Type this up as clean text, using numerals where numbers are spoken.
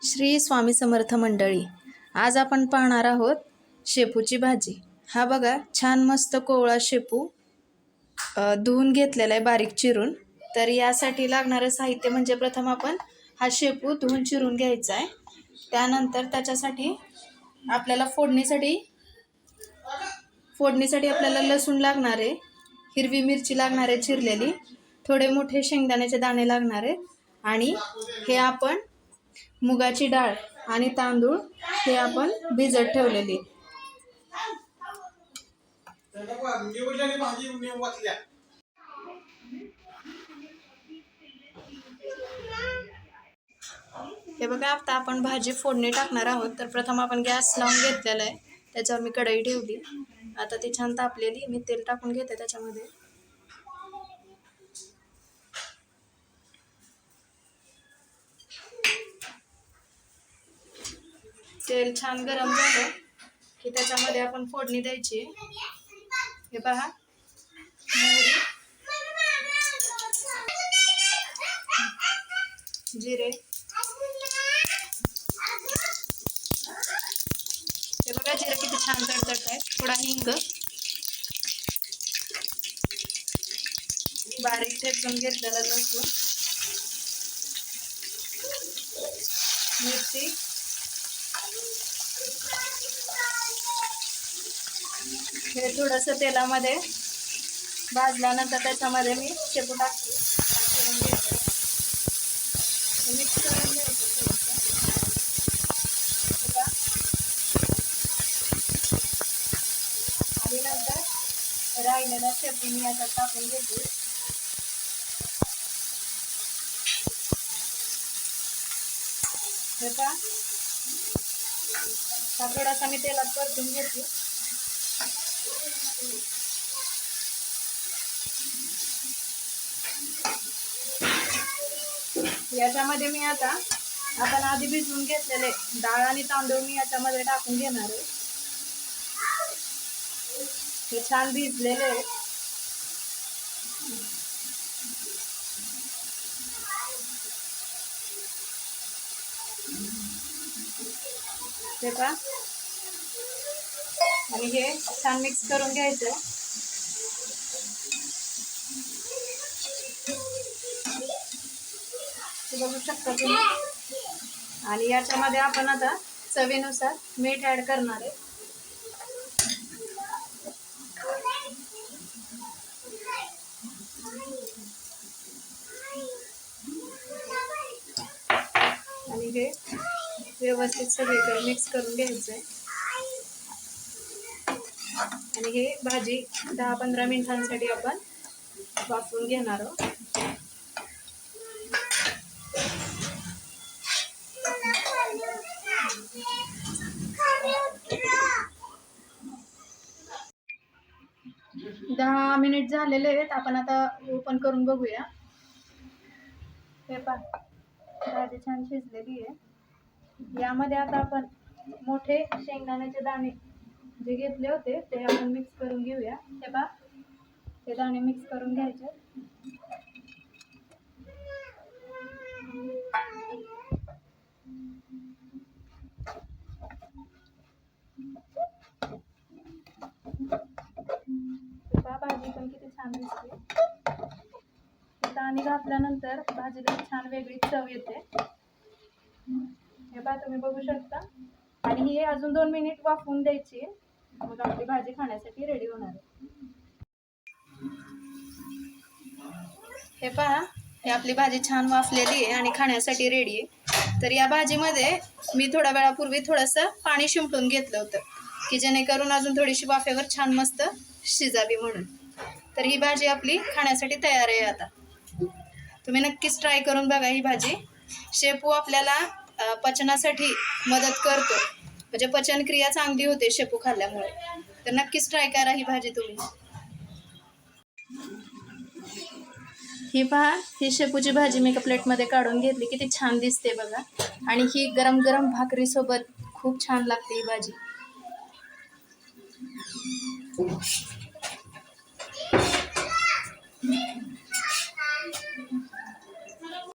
श्री स्वामी समर्थ मंडळी, आज आपण पाहणार आहोत शेपूची भाजी। हा बघा, छान मस्त कोवळा शेपू धुवून घेतलेला आहे बारीक चिरून। तर यासाठी लागणारे साहित्य म्हणजे प्रथम आपण हा शेपू धुवून चिरून घ्यायचा आहे। त्यानंतर त्याच्यासाठी आपल्याला फोडणीसाठी आपल्याला लसूण लागणार आहे, हिरवी मिरची लागणार आहे चिरलेली, थोडे मोठे शेंगदाण्याचे दाणे लागणार आहेत आणि हे आपण मुगाची डाळ आणि तांदूळ हे आपण भिजत ठेवलेली। हे बघा, आता आपण भाजी फोडणी टाकणार आहोत। तर प्रथम आपण गॅस लावून घेतलेला आहे, त्याच्यावर मी कढई ठेवली। आता ती छान तापलेली, मी तेल टाकून घेते त्याच्यामध्ये। तेल छान गरम झालं की त्याच्यामध्ये आपण फोडणी द्यायची। हे पहा, मोहरी, जिरे, हे बघा जिरे किती छान तडतडत आहे, थोडा हिंग, बारीक ठेचून घेतलेला लसूण, मिरची, हे थोडंसं तेलामध्ये भाजल्यानंतर त्याच्यामध्ये मी शेपू टाकते, मिक्स करून घ्यायचं आणि नंतर राहिलेला शेपू मी याच्यात टाकून घेते। हा थोडासा मी तेलात परतून घेते। याच्यामध्ये मी आता आपण आधी भिजवून घेतलेले डाळ आणि तांदूळ मी याच्यामध्ये टाकून घेणार आहे। हे छान भिजलेले आहे। हे पहा, आणि हे छान मिक्स करून घ्यायचं। बघू शकता तुम्ही। आणि याच्यामध्ये आपण आता चवीनुसार मीठ ऍड करणार आहे। आणि हे व्यवस्थित सगळीकडे मिक्स करून घ्यायचंय। आणि हे भाजी 10-15 मिनिटांसाठी आपण वाफवून घेणार आहोत। दहा मिनिट झालेले आहेत, आपण आता ओपन करून बघूया। हे पहा, भाजी छान शिजलेली आहे। यामध्ये आता आपण मोठे शेंगदाण्याचे दाणे जे घेतले होते ते आपण मिक्स करून घेऊया। हे पहा, ते दाणे मिक्स करून घ्यायचे। भाजी पण किती छान दिसते। दाणे घातल्यानंतर भाजीला छान वेगळी चव येते। हे पहा, तुम्ही बघू शकता। आणि ही अजून 2 मिनिट वाफवून द्यायची, मग आपली भाजी खाण्यासाठी रेडी होणार आहे। हे पहा, ही आपली भाजी छान वाफलेली आहे आणि खाण्यासाठी रेडी आहे। तर या भाजीमध्ये मी थोड्या वेळापूर्वी थोडंसं पाणी शिंपडून घेतलं होतं की जेणेकरून अजून थोडीशी वाफेवर छान मस्त शिजावी म्हणून। तर ही भाजी आपली खाण्यासाठी तयार आहे। आता तुम्ही नक्कीच ट्राय करून बघा ही भाजी। शेपू आपल्याला पचनासाठी मदत करतो, म्हणजे पचनक्रिया चांगली होते शेपू खाल्ल्यामुळे। तर नक्कीच ट्राय करा ही भाजी तुम्ही। ही पहा, ही शेपूची भाजी मी एका प्लेटमध्ये काढून घेतली, किती छान दिसते बघा। आणि ही गरम गरम भाकरीसोबत खूप छान लागते ही भाजी।